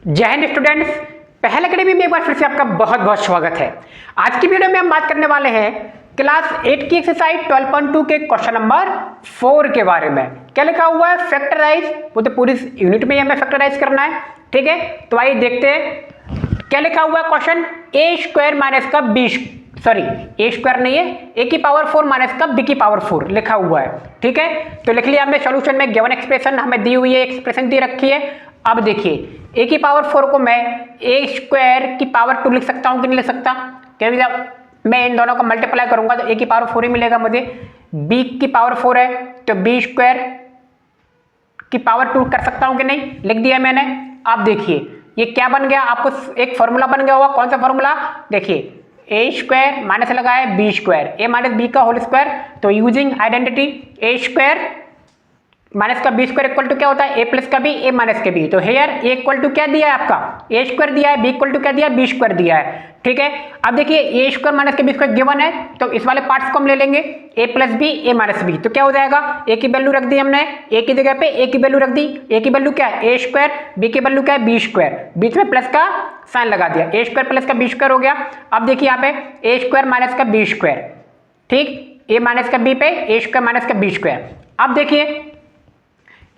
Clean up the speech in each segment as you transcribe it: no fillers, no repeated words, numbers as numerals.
जय हिंद स्टूडेंट्स, पहल एकेडमी में एक बार फिर से आपका बहुत बहुत स्वागत है। आज की वीडियो में हम बात करने वाले हैं क्लास 8 की एक्सरसाइज 12.2 के क्वेश्चन नंबर 4 के बारे में। क्या लिखा हुआ है? फैक्टराइज। वो तो पूरी यूनिट में हमें फैक्टराइज करना है, ठीक है। तो आइए देखते हैं क्या लिखा हुआ है। क्वेश्चन ए स्क्वायर माइनस का बी, सॉरी ए स्क्वायर नहीं है, ए की पावर 4 माइनस का बी की पावर 4 लिखा हुआ है, ठीक है। तो लिख लिया हमने सॉल्यूशन में। गिवन एक्सप्रेशन हमें दी हुई है, एक्सप्रेशन दी रखी है। अब देखिए ए की पावर 4 को मैं ए स्क्वायर की पावर 2 लिख सकता हूं कि नहीं लिख सकता? क्योंकि जब मैं इन दोनों का मल्टीप्लाई करूंगा तो ए की पावर 4 ही मिलेगा मुझे। बी की पावर 4 है तो बी स्क्वायर की पावर 2 कर सकता हूं कि नहीं? लिख दिया मैंने। अब देखिए ये क्या बन गया, आपको एक फॉर्मूला बन गया होगा। कौन सा फॉर्मूला? देखिए ए स्क्वायर माइनस लगा है बी स्क्वायर, ए माइनस बी का होल स्क्वायर। तो using identity a square minus का बी स्क्वायर इक्वल टू क्या होता है? ए प्लस का बी, ए माइनस के बी। तो हेयर ए इक्वल टू क्या दिया है आपका? ए स्क्वायर दिया है, बी इक्वल टू क्या दिया है? बी स्क्वायर दिया है, ठीक है। अब देखिए ए स्क्वायर माइनस के बी स्क्वायर गिवन है तो इस वाले पार्ट्स को हम ले लेंगे, ए plus B, a minus B. तो क्या हो जाएगा? ए की वैल्यू रख दी हमने, ए की जगह पे ए की वैल्यू रख दी। ए की वैल्यू क्या है? ए स्क्वायर। बी की वैल्यू क्या है? B square. बीच में प्लस का साइन लगा दिया, ए स्क्वायर प्लस का बी स्क्वायर हो गया। अब देखिए यहाँ पे ए स्क्वायर माइनस का बी स्क्वायर, ठीक। ए माइनस का बी पे ए स्क्वायर माइनस का बी स्क्वायर। अब देखिए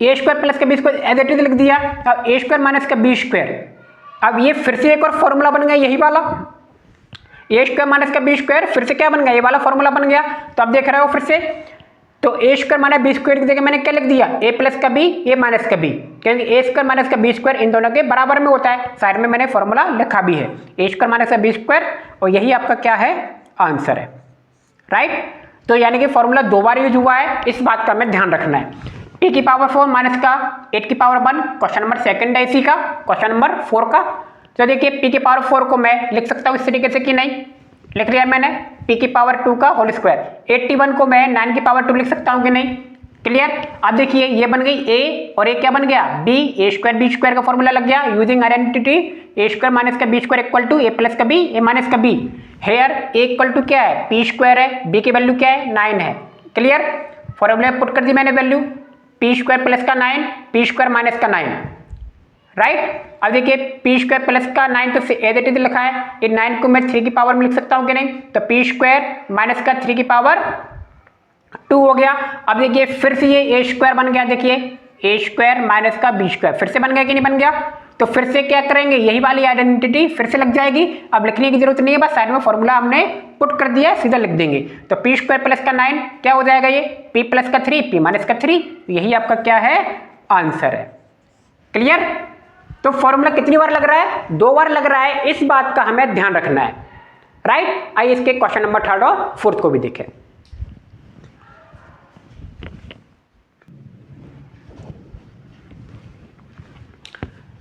ए स्क्वायर प्लस का B square as it is लिख दिया। अब ए स्क्वायर माइनस का बी स्क्वायर, अब ये फिर से एक और फॉर्मूला बन गया यही वाला। ए स्क्वायर माइनस का बी स्क्वायर फिर से क्या बन गया? ये वाला फॉर्मूला बन गया। तो अब देख रहे हो फिर से, तो ए स्क्वायर माइनस बी स्क्वायर की जगह मैंने क्या लिख दिया? ए प्लस का बी, ए माइनस का बी, क्योंकि ए स्क्वायर माइनस का बी स्क्वायर इन दोनों के बराबर में होता है। साइड में मैंने फॉर्मूला लिखा भी है, ए स्क्वायर माइनस का बी स्क्वायर, और यही आपका क्या है? आंसर है, राइट। तो यानी कि फॉर्मूला 2 बार यूज हुआ है, इस बात का हमें ध्यान रखना है। पी की पावर 4 माइनस का 8 की पावर 1, क्वेश्चन नंबर सेकंड है इसी का, क्वेश्चन नंबर 4 का। तो देखिए पी की पावर 4 को मैं लिख सकता हूं इस तरीके से कि नहीं? लिख लिया मैंने, पी की पावर 2 का होल स्क्वायर। 81 को मैं 9 की पावर 2 लिख सकता हूं कि नहीं? क्लियर। अब देखिए ये बन गई ए, और ए क्या बन गया? B. A square b square का फॉर्मूला लग गया using identity a square minus का B square equal to a plus का बी, ए माइनस का b. Here a equal to क्या है? पी स्क्वायर है, बी की वैल्यू क्या है? 9 है। क्लियर। फॉर्मूला पुट कर दी मैंने वैल्यू, पी स्क्वायर प्लस का 9, पी स्क्वायर माइनस का 9, राइट। अब देखिए पी स्क्वायर प्लस का 9 तो एज इट इज लिखा है, इन 9 को मैं 3 की पावर में लिख सकता हूं कि नहीं? तो पी स्क्वायर माइनस का 3 की पावर 2 हो गया। अब देखिए फिर से ये ए स्क्वायर बन गया, देखिए ए स्क्वायर माइनस का बी स्क्वायर फिर से बन गया कि नहीं बन गया? तो फिर से क्या करेंगे? यही वाली आइडेंटिटी फिर से लग जाएगी। अब लिखने की जरूरत नहीं है, बस साइड में फॉर्मूला हमने पुट कर दिया, सीधा लिख देंगे। तो पी स्क्वायर प्लस का 9 क्या हो जाएगा? ये पी प्लस का 3, पी माइनस का 3, यही आपका क्या है? आंसर है। क्लियर। तो फॉर्मूला कितनी बार लग रहा है? 2 बार लग रहा है, इस बात का हमें ध्यान रखना है, राइट। आइए इसके क्वेश्चन नंबर 3 और 4 को भी देखें।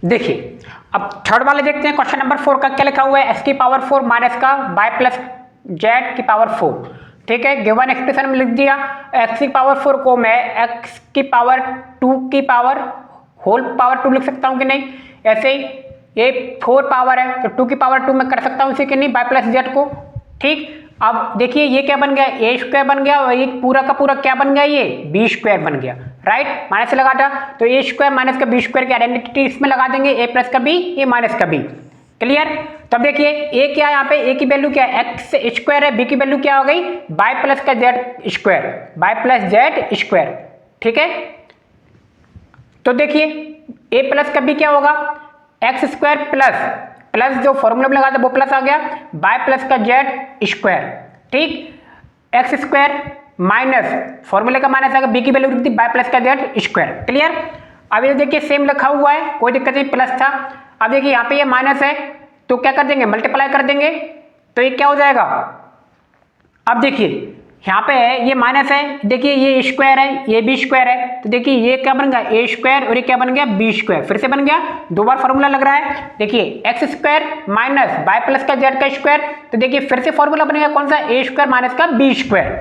देखिए अब थर्ड वाले देखते हैं। क्वेश्चन नंबर 4 का क्या लिखा हुआ है? एक्स की पावर 4 माइनस का वाई प्लस जेड की पावर 4, ठीक है। गिवन एक्सप्रेशन में लिख दिया। एक्स की पावर 4 को मैं एक्स की पावर 2 की पावर होल पावर 2 लिख सकता हूं कि नहीं? ऐसे ही ये 4 पावर है तो 2 की पावर 2 मैं कर सकता हूं इसे कि नहीं? वाई प्लस जेड को, ठीक। अब देखिए ये क्या बन गया? ए स्क्वायर बन गया, और ये पूरा का पूरा क्या बन गया? ये बी स्क्वायर बन गया, राइट। माइनस लगा था तो ए स्क्वायर माइनस का बी स्क्वायर की आइडेंटिटी इसमें लगा देंगे, ए प्लस का बी, ए माइनस का बी। क्लियर। तब देखिए ए क्या है यहाँ पे? ए की वैल्यू क्या है? एक्स स्क्वायर है, बी की वैल्यू क्या हो गई? वाई प्लस का z square, y plus z square, ठीक है। तो देखिए ए प्लस का बी क्या होगा? एक्स स्क्वायर प्लस प्लस जो फॉर्मूला में लगा था वो प्लस आ गया, वाई प्लस का जेड स्क्वायर, ठीक। एक्स स्क्वायर माइनस फॉर्मूले का माइनस आएगा, बी की वैल्यू लिखती वाई प्लस का जेड स्क्वायर। क्लियर। अब ये देखिए सेम लिखा हुआ है, कोई दिक्कत नहीं, प्लस था। अब देखिए यहाँ पे ये माइनस है तो क्या कर देंगे? मल्टीप्लाई कर देंगे, तो ये क्या हो जाएगा? अब देखिए यहाँ पे है ये माइनस है, देखिए ये स्क्वायर है, ये भी स्क्वायर है, तो देखिए ये क्या बन गया? ए स्क्वायर, और ये क्या बन गया? बी स्क्वायर, फिर से बन गया। 2 बार फॉर्मूला लग रहा है। देखिए x square minus y plus का जेड का स्क्वायर, तो देखिए फिर से फॉर्मूला बनेगा कौन सा? ए स्क्वायर माइनस का बी स्क्वायर।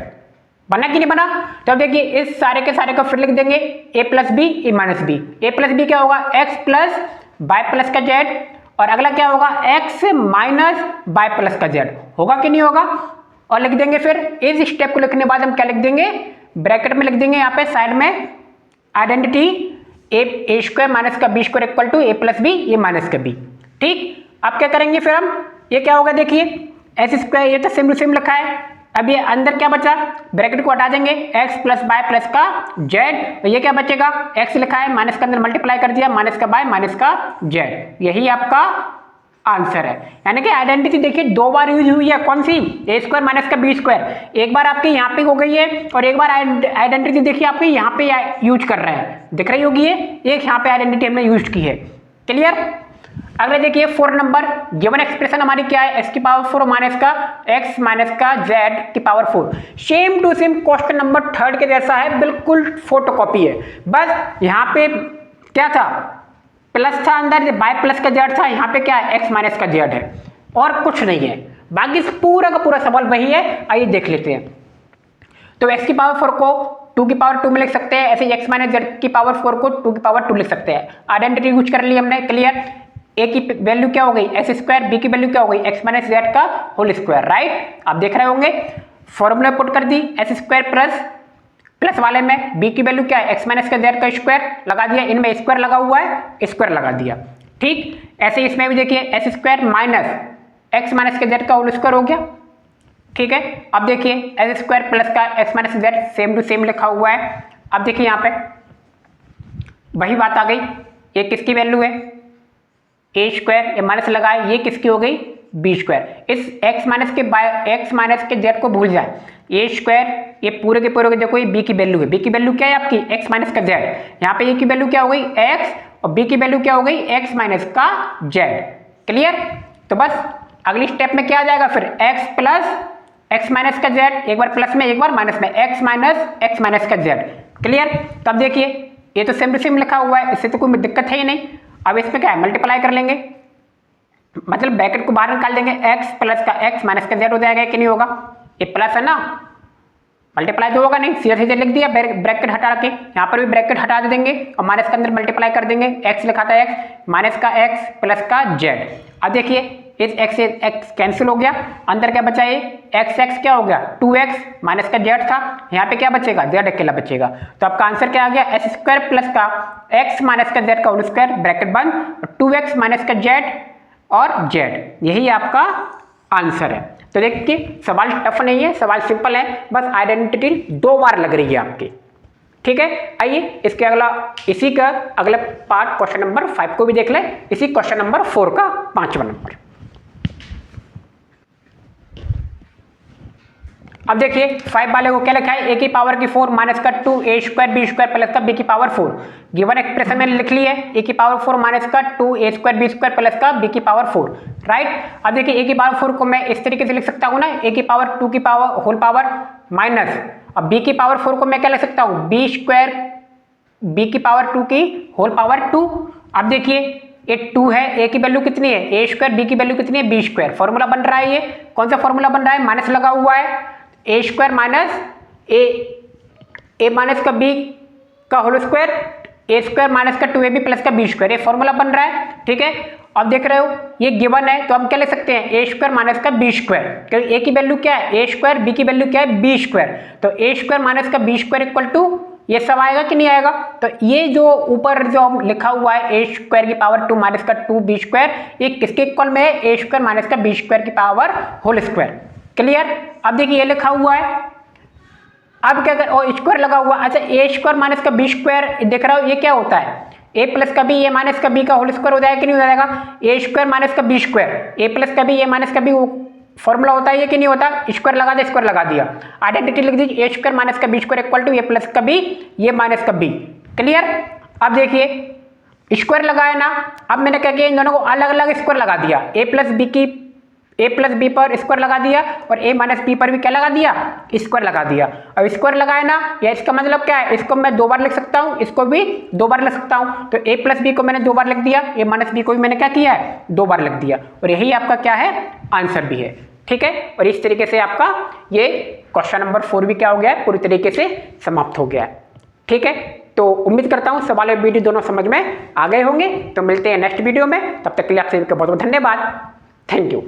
बना कि नहीं बना? तो अब देखिए इस सारे के सारे को फिर लिख देंगे, ए plus B, a minus B. A plus B क्या होगा? एक्स प्लस वाई प्लस का जेड, और अगला क्या होगा? एक्स माइनस वाई प्लस का जेड। होगा कि नहीं होगा? और लिख देंगे फिर इस स्टेप को लिखने के बाद हम क्या लिख देंगे? ब्रैकेट में लिख देंगे यहाँ पे साइड में आइडेंटिटी ए स्क्वायर माइनस का B square equal to a plus b, ये माइनस का बी। ठीक, अब क्या करेंगे फिर हम, ये क्या होगा देखिए, एस स्क्वायर, ये तो सेम टू सेम लिखा है। अब ये अंदर क्या बचा, ब्रैकेट को हटा देंगे, x प्लस बाय प्लस का z, तो ये क्या बचेगा, x लिखा है, माइनस के अंदर मल्टीप्लाई कर दिया, माइनस का बाय माइनस का z, यही आपका आंसर है। यानी कि आइडेंटिटी देखिए दो बार यूज हुई है, कौन सी, ए स्क्वायर माइनस का बी स्क्वायर, एक बार आपकी यहाँ पे हो गई है और एक बार आइडेंटिटी देखिए आपकी यहाँ पे यूज कर रहे हैं, दिख रही होगी ये, एक यहाँ पे आइडेंटिटी हमने यूज की है। क्लियर। अगले देखिए 4 नंबर, गिवन एक्सप्रेशन हमारी क्या है, x की पावर 4 माइनस का x माइनस का z की power 4, same to same question number 3 के जैसा है, बिल्कुल फोटोकॉपी है। बस यहाँ पे क्या था, प्लस था अंदर, बाय प्लस का z था, यहाँ पे क्या है, x माइनस का z है और कुछ नहीं है, बाकी पूरा का पूरा सवाल वही है। आइए देख लेते हैं। तो x की पावर 4 को 2 की पावर 2 में लिख सकते हैं, ऐसे x माइनस z की पावर 4 को 2 की पावर 2 लिख सकते हैं। आइडेंटिटी यूज कर ली हमने। क्लियर। a की वैल्यू क्या हो गई एक्स स्क्वायर, b की वैल्यू क्या हो गई x माइनस z का होल स्क्वायर, राइट। आप देख रहे होंगे फॉर्मूला पुट कर दी, एस स्क्वायर प्लस वाले में b की वैल्यू क्या है, x माइनस का z का स्क्वायर लगा दिया, इनमें स्क्वायर लगा हुआ है, स्क्वायर लगा दिया। ठीक, ऐसे इसमें भी देखिए s square minus x minus के z का होल स्क्वायर हो गया। ठीक है, अब देखिए एस स्क्वायर प्लस का x minus z same to same लिखा हुआ है। अब देखिए यहाँ पे वही बात आ गई, ये किसकी वैल्यू है, ए स्क्वायर, ये माइनस लगाए, ये किसकी हो गई, बी स्क्वायर। इस x माइनस के z को भूल जाए, ए स्क्वायर, ये पूरे के पूरे देखो ये b की वैल्यू है, b की वैल्यू क्या है आपकी x माइनस का z, यहाँ पे ए की वैल्यू क्या हो गई x और b की वैल्यू क्या हो गई x माइनस का z। क्लियर। तो बस अगली स्टेप में क्या आ जाएगा फिर, x प्लस x माइनस का z, एक बार प्लस में एक बार माइनस में, x माइनस का z। क्लियर। तब देखिए ये तो सेम टू सेम लिखा हुआ है, इससे तो कोई दिक्कत है ही नहीं। अब इसमें क्या है, मल्टीप्लाई कर लेंगे, मतलब ब्रैकेट को बाहर निकाल देंगे, x प्लस का x माइनस का z हो जाएगा कि नहीं होगा, ये प्लस है ना, मल्टीप्लाई तो होगा नहीं, सीधे सीधे लिख दिया, ब्रैकेट हटा के यहाँ पर भी ब्रैकेट हटा देंगे और माइनस के अंदर मल्टीप्लाई कर देंगे, x लिखा था x माइनस का x प्लस का z। अब देखिए इस x से x कैंसिल हो गया, अंदर क्या बचा, ये x क्या हो गया 2x माइनस का z था, यहाँ पे क्या बचेगा, z अकेला बचेगा। तो आपका आंसर क्या आ गया, एस स्क्वायर प्लस का x माइनस का z का होल स्क्वायर ब्रैकेट बंद, 2x माइनस का z और z, यही आपका आंसर है। तो देखिए सवाल टफ नहीं है, सवाल सिंपल है, बस आइडेंटिटी 2 बार लग रही है आपकी। ठीक है, आइए इसके इसी का अगला पार्ट क्वेश्चन नंबर 5 को भी देख लें, इसी क्वेश्चन नंबर 4 का 5वां नंबर। अब देखिए 5 वाले को क्या लिखा है, a की पावर की 4 माइनस का 2 a square b square plus का b की पावर 4, गिवन एक्सप्रेशन में लिख ली है a की पावर 4 माइनस का 2 a square b square plus का b की पावर 4, राइट। अब देखिए a की पावर 4 को मैं इस तरीके से लिख सकता हूँ ना, a की पावर 2 की पावर होल पावर माइनस, अब b की पावर 4 को मैं क्या लिख सकता हूँ, b स्क्वायर b की पावर 2 की होल पावर 2। अब देखिए ये 2 है, a की वैल्यू कितनी है, a स्क्वायर, b की वैल्यू कितनी है, b स्क्वायर, फॉर्मूला बन रहा है, ये कौन सा फॉर्मूला बन रहा है, माइनस लगा हुआ है, ए स्क्वायर माइनस ए माइनस का बी का होल स्क्वायर, ए स्क्वायर माइनस का 2ab प्लस का बी स्क्वायर, ये फॉर्मूला बन रहा है। ठीक है, अब देख रहे हो ये गिवन है, तो हम क्या लिख सकते हैं, ए स्क्वायर माइनस का बी स्क्वायर, क्योंकि ए की वैल्यू क्या है ए स्क्वायर, बी की वैल्यू क्या है बी स्क्वायर, तो ए स्क्वायर माइनस का बी स्क्वायर इक्वल टू ये सब आएगा कि नहीं आएगा। तो ये जो ऊपर जो लिखा हुआ है ए स्क्वायर की पावर 2 माइनस का 2 बी स्क्वायर, ये किसके इक्वल में है, ए स्क्वायर माइनस का बी स्क्वायर की पावर होल स्क्वायर। क्लियर। अब देखिए ये लिखा हुआ है, अब क्या कर, और स्क्वायर लगा हुआ, अच्छा ए स्क्वायर माइनस का बी स्क्वायर देख रहा हो, ये क्या होता है, ए प्लस का बी ए माइनस का बी का होल स्क्वायर हो जाएगा कि नहीं हो जाएगा, ए स्क्वायर माइनस का बी स्क्वायर, ए प्लस का बी ए माइनस का बी फॉर्मूला होता है ये कि नहीं होता, स्क्वायर लगा दिया, स्क्वायर लगा दिया, आइडेंटिटी लिख दीजिए, ए स्क्वायर माइनस का B square equal to a plus का बी ये माइनस का बी। क्लियर। अब देखिए स्क्वायर लगाया ना, अब मैंने क्या किया, इन दोनों को अलग अलग स्क्वायर लगा दिया, ए प्लस बी पर स्क्वायर लगा दिया और ए माइनस बी पर भी क्या लगा दिया, स्क्वायर लगा दिया। अब स्क्वायर लगाया ना, या इसका मतलब क्या है, इसको मैं 2 बार लिख सकता हूँ, इसको भी 2 बार लिख सकता हूँ, तो ए प्लस बी को मैंने 2 बार लिख दिया, ए माइनस बी को भी मैंने क्या किया है 2 बार लिख दिया, और यही आपका क्या है आंसर भी है। ठीक है, और इस तरीके से आपका ये क्वेश्चन नंबर 4 भी क्या हो गया है, पूरी तरीके से समाप्त हो गया है। ठीक है, तो उम्मीद करता हूँ सवाल और वीडियो दोनों समझ में आ गए होंगे। तो मिलते हैं नेक्स्ट वीडियो में, तब तक के लिए आप सभी का बहुत बहुत धन्यवाद। Thank you.